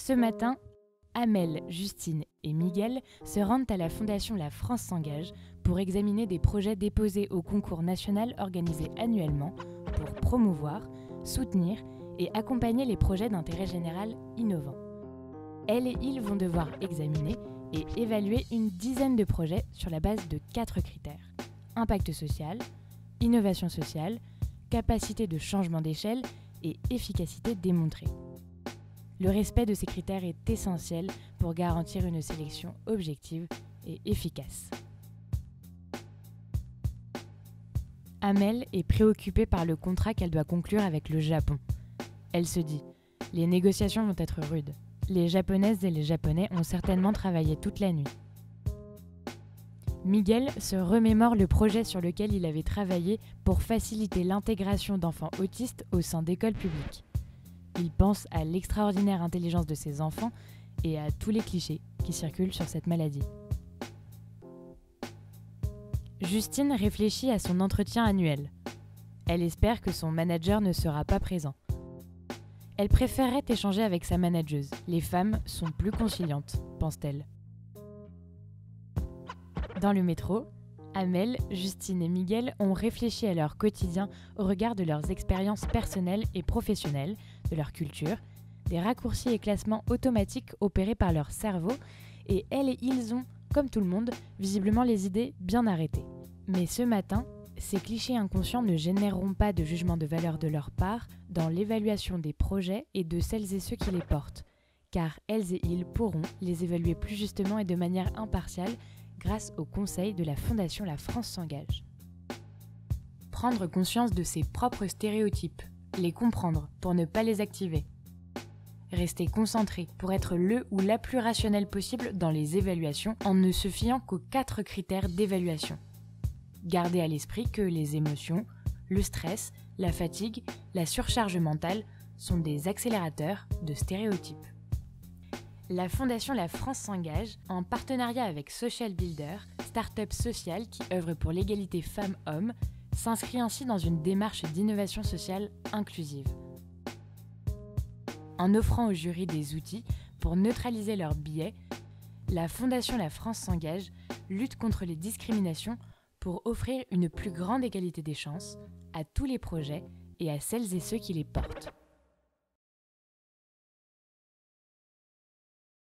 Ce matin, Amel, Justine et Miguel se rendent à la fondation La France s'engage pour examiner des projets déposés au concours national organisé annuellement pour promouvoir, soutenir et accompagner les projets d'intérêt général innovants. Elles et ils vont devoir examiner et évaluer une dizaine de projets sur la base de 4 critères: impact social, innovation sociale, capacité de changement d'échelle et efficacité démontrée. Le respect de ces critères est essentiel pour garantir une sélection objective et efficace. Amel est préoccupée par le contrat qu'elle doit conclure avec le Japon. Elle se dit « Les négociations vont être rudes. Les Japonaises et les Japonais ont certainement travaillé toute la nuit. » Miguel se remémore le projet sur lequel il avait travaillé pour faciliter l'intégration d'enfants autistes au sein d'écoles publiques. Il pense à l'extraordinaire intelligence de ses enfants et à tous les clichés qui circulent sur cette maladie. Justine réfléchit à son entretien annuel. Elle espère que son manager ne sera pas présent. Elle préférerait échanger avec sa manageuse. Les femmes sont plus conciliantes, pense-t-elle. Dans le métro, Amel, Justine et Miguel ont réfléchi à leur quotidien au regard de leurs expériences personnelles et professionnelles, de leur culture, des raccourcis et classements automatiques opérés par leur cerveau, et elles et ils ont, comme tout le monde, visiblement les idées bien arrêtées. Mais ce matin, ces clichés inconscients ne généreront pas de jugement de valeur de leur part dans l'évaluation des projets et de celles et ceux qui les portent, car elles et ils pourront les évaluer plus justement et de manière impartiale grâce au conseil de la Fondation La France s'engage. Prendre conscience de ses propres stéréotypes, les comprendre pour ne pas les activer. Rester concentré pour être le ou la plus rationnelle possible dans les évaluations en ne se fiant qu'aux 4 critères d'évaluation. Garder à l'esprit que les émotions, le stress, la fatigue, la surcharge mentale sont des accélérateurs de stéréotypes. La Fondation La France s'engage, en partenariat avec Social Builder, start-up sociale qui œuvre pour l'égalité femmes-hommes, s'inscrit ainsi dans une démarche d'innovation sociale inclusive. En offrant au jury des outils pour neutraliser leurs biais, la Fondation La France s'engage lutte contre les discriminations pour offrir une plus grande égalité des chances à tous les projets et à celles et ceux qui les portent.